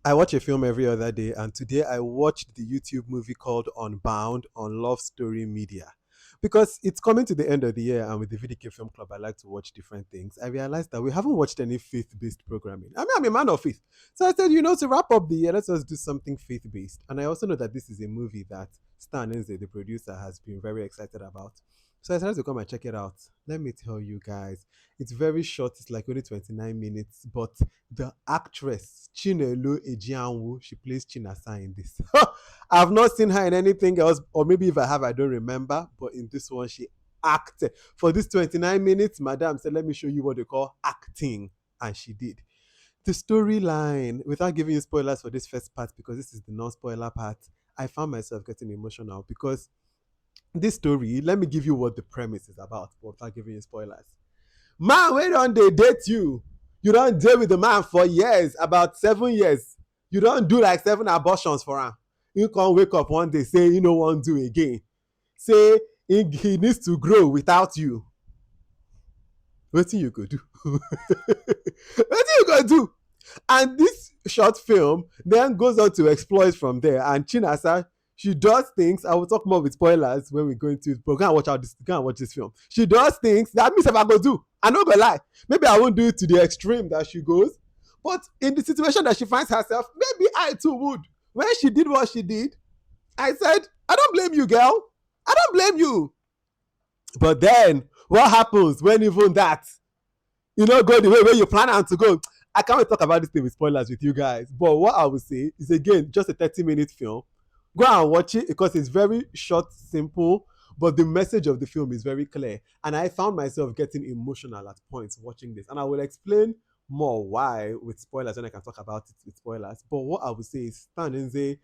I watch a film every other day, and today I watched the YouTube movie called Unbound on Love Story Media. Because it's coming to the end of the year, and with the VDK Film Club, I like to watch different things. I realized that we haven't watched any faith based programming. I mean, I'm a man of faith. So I said, to wrap up the year, let's just do something faith based. And I also know that this is a movie that Stan Nze, the producer, has been very excited about. So I decided to come and check it out. Let me tell you guys, it's very short. It's like only 29 minutes. But the actress, Chinelo Ejianwu, she plays Chinasa in this. I've not seen her in anything else, or maybe if I have, I don't remember. But in this one, she acted. For this 29 minutes, Madam said, let me show you what they call acting. And she did. The storyline, without giving you spoilers for this first part, because this is the non-spoiler part, I found myself getting emotional because this story, let me give you what the premise is about, but without giving you spoilers. Man, when don't they date you? You don't date with the man for years, about 7 years. You don't do like 7 abortions for him. You can't wake up one day say you don't want to do again. Say he needs to grow without you. What you could do? What you gonna do? And this short film then goes on to exploit from there. And Chinasa, she does things. I will talk more with spoilers when we go into it, but go and watch this film. She does things that means if I go do. I'm not gonna lie. Maybe I won't do it to the extreme that she goes. But in the situation that she finds herself, maybe I too would. When she did what she did, I said, I don't blame you, girl. I don't blame you. But then what happens when even that go the way where you plan on to go? I can't wait to talk about this thing with spoilers with you guys. But what I will say is, again, just a 30-minute film. Go and watch it because it's very short, simple, but the message of the film is very clear. And I found myself getting emotional at points watching this. And I will explain more why with spoilers when I can talk about it with spoilers. But what I would say is, Stan Nze,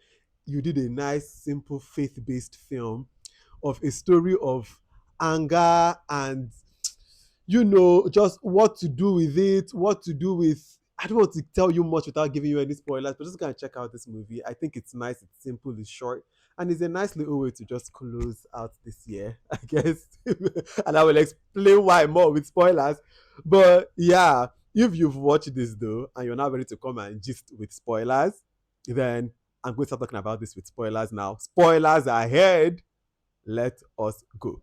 you did a nice, simple, faith-based film of a story of anger and just what to do with it, what to do with. I don't want to tell you much without giving you any spoilers, but just go and check out this movie. I think it's nice, it's simple, it's short, and it's a nice little way to just close out this year, I guess. And I will explain why more with spoilers. But yeah, if you've watched this though, and you're not ready to come and gist with spoilers, then I'm going to start talking about this with spoilers now. Spoilers ahead. Let us go.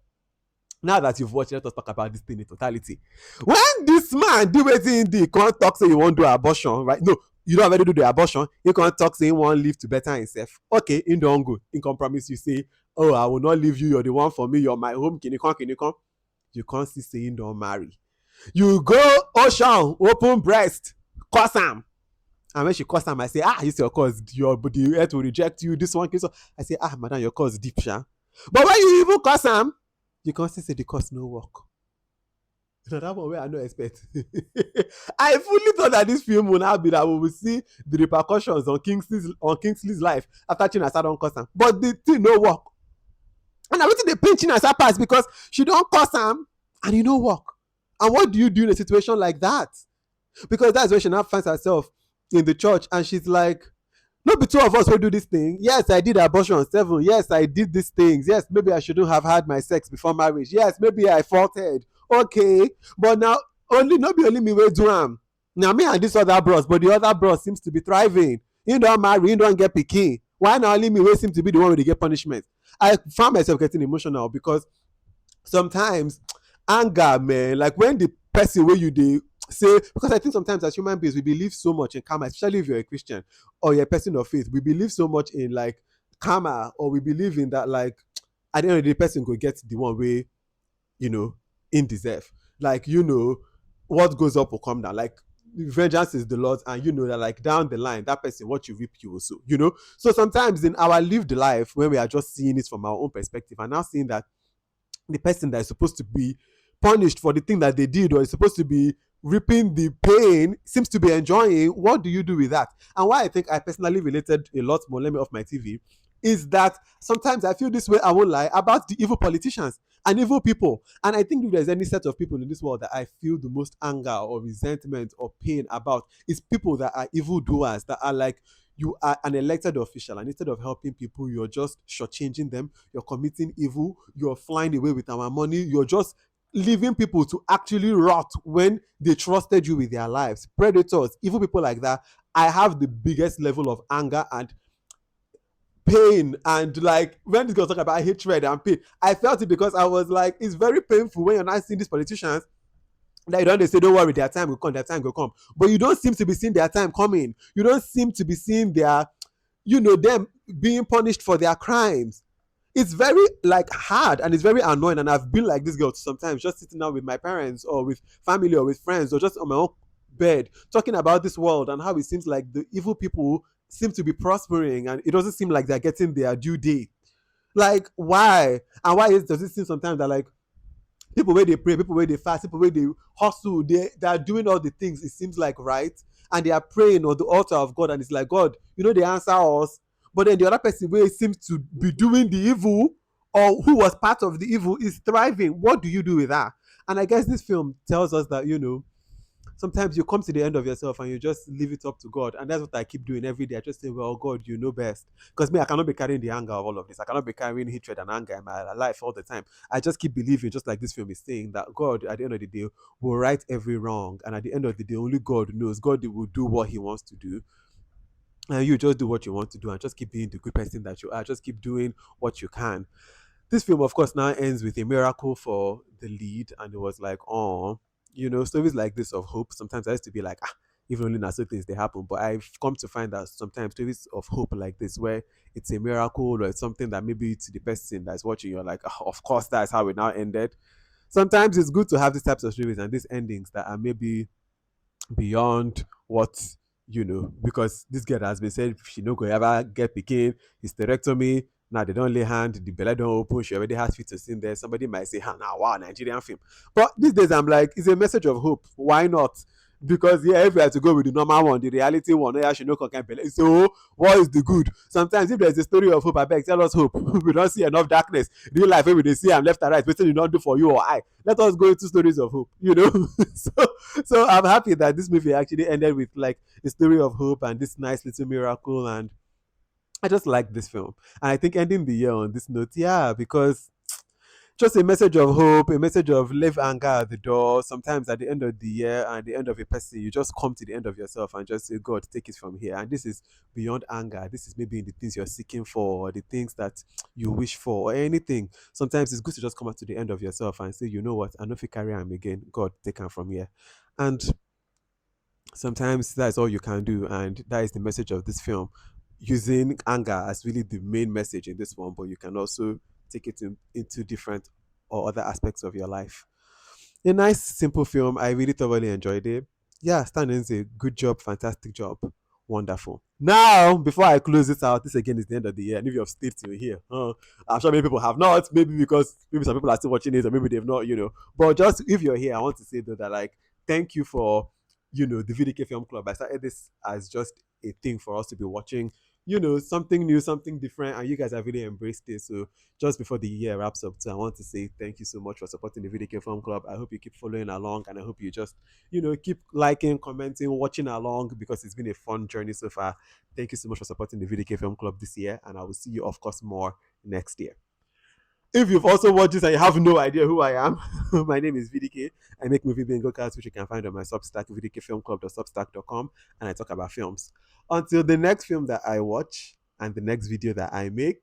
Now that you've watched, let us talk about this thing in totality. When this man do wetin he can't talk say he won't do abortion, right? No, you don't already do the abortion. He can't talk say he won't live to better himself. Okay, he don't go. He can promise you say, oh, I will not leave you. You're the one for me. You're my home. Can you come? You can't see say he don't marry. You go ocean, open breast, curse am. And when she curse am, I say, you see your cause, your the earth will reject you. This one, I say, madam, your cause deep, sha. But when you even curse am, you can't say the course no work. Now that one where I no expect. I fully thought that this film would now be that we will see the repercussions on Kingsley's life after Chinasa don't curse am. But the thing no work. And I went to the pain Chinasa pass because she don't curse am and it no work. And what do you do in a situation like that? Because that's where she now finds herself in the church and she's like, no be two of us will do this thing. Yes, I did abortion 7. Yes, I did these things. Yes, maybe I shouldn't have had my sex before marriage. Yes, maybe I faulted. Okay, but now not be only me will do am. Now me and this other bros, but the other bros seems to be thriving. He don't marry, he don't get pikin. Why not only me will seem to be the one with the get punishment? I found myself getting emotional because sometimes anger, man, like when the person where you dey say, because I think sometimes as human beings we believe so much in karma, especially if you're a Christian or you're a person of faith. We believe so much in like karma, or we believe in that like at the end of the day, the person go get the one way in deserve. Like what goes up will come down. Like vengeance is the Lord's, and that like down the line that person what you reap you also. So sometimes in our lived life when we are just seeing it from our own perspective and now seeing that the person that is supposed to be punished for the thing that they did or is supposed to be reaping the pain seems to be enjoying, what do you do with that? And why I think I personally related a lot more, let me off my TV, is that sometimes I feel this way, I won't lie, about the evil politicians and evil people. And I think if there's any set of people in this world that I feel the most anger or resentment or pain about, is people that are evil doers, that are like, you are an elected official and instead of helping people, you're just shortchanging them, you're committing evil, you're flying away with our money, you're just leaving people to actually rot when they trusted you with their lives. Predators, evil people like that, I have the biggest level of anger and pain, and like when this girl talking about hatred and pain, I felt it because I was like, it's very painful when you're not seeing these politicians that you don't, they say don't worry, their time will come, their time will come, but you don't seem to be seeing their time coming. You don't seem to be seeing their, them being punished for their crimes. It's very like hard and it's very annoying, and I've been like this girl sometimes, just sitting down with my parents or with family or with friends or just on my own bed talking about this world and how it seems like the evil people seem to be prospering and it doesn't seem like they're getting their due date. Like why? And why does it seem sometimes that like people where they pray, people where they fast, people where they hustle, they are doing all the things it seems like right, and they are praying on the altar of God, and it's like, God, they answer us, but then the other person where seems to be doing the evil or who was part of the evil is thriving. What do you do with that? And I guess this film tells us that sometimes you come to the end of yourself and you just leave it up to God. And that's what I keep doing every day. I just say, well, God, you know best. Because me, I cannot be carrying the anger of all of this. I cannot be carrying hatred and anger in my life all the time. I just keep believing, just like this film is saying, that God, at the end of the day, will right every wrong. And at the end of the day, only God knows. God will do what he wants to do. And you just do what you want to do and just keep being the good person that you are. Just keep doing what you can. This film, of course, now ends with a miracle for the lead, and it was like, oh, stories like this of hope. Sometimes I used to be like, even only now certain things they happen, but I've come to find that sometimes stories of hope like this, where it's a miracle or it's something that maybe to the person that's watching, you're like, of course, that's how it now ended. Sometimes it's good to have these types of stories and these endings that are maybe beyond what because this girl has been said she no go ever get pikin, hysterectomy. Now they don't lay hand, the belly don't open, she already has fetus in there. Somebody might say, now wow, Nigerian film. But these days I'm like, it's a message of hope. Why not? Because yeah, if we have to go with the normal one, the reality one, yeah, she no can belly. So what is the good? Sometimes if there's a story of hope, I beg, tell us hope. We don't see enough darkness. Real life, when they see I'm left and right, what you don't do for you or I. Let us go into stories of hope, so so I'm happy that this movie actually ended with like a story of hope and this nice little miracle, and I just like this film. And I think ending the year on this note, yeah, because just a message of hope, a message of leave anger at the door. Sometimes at the end of the year and the end of a person, you just come to the end of yourself and just say, God, take it from here. And this is beyond anger. This is maybe in the things you're seeking for or the things that you wish for or anything. Sometimes it's good to just come out to the end of yourself and say, you know what, I know if you carry on again, God, take him from here. And sometimes that's all you can do, and that is the message of this film, using anger as really the main message in this one, but you can also take it into different or other aspects of your life. A nice simple film. I really thoroughly enjoyed it. Yeah, Stan Nze, good job, fantastic job, wonderful. Now before I close this out, this again is the end of the year, and if you have stayed till here, I'm sure many people have not, maybe because maybe some people are still watching it or maybe they've not, but just if you're here, I want to say though that like thank you for the VDK Film Club. I started this as just a thing for us to be watching, something new, something different, and you guys have really embraced it. So just before the year wraps up, so I want to say thank you so much for supporting the VDK Film Club. I hope you keep following along, and I hope you just, keep liking, commenting, watching along, because it's been a fun journey so far. Thank you so much for supporting the VDK Film Club this year, and I will see you, of course, more next year. If you've also watched this and you have no idea who I am, my name is VDK. I make movie bingo cards, which you can find on my Substack, vdkfilmclub.substack.com, and I talk about films. Until the next film that I watch and the next video that I make,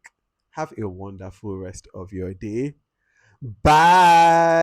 have a wonderful rest of your day. Bye.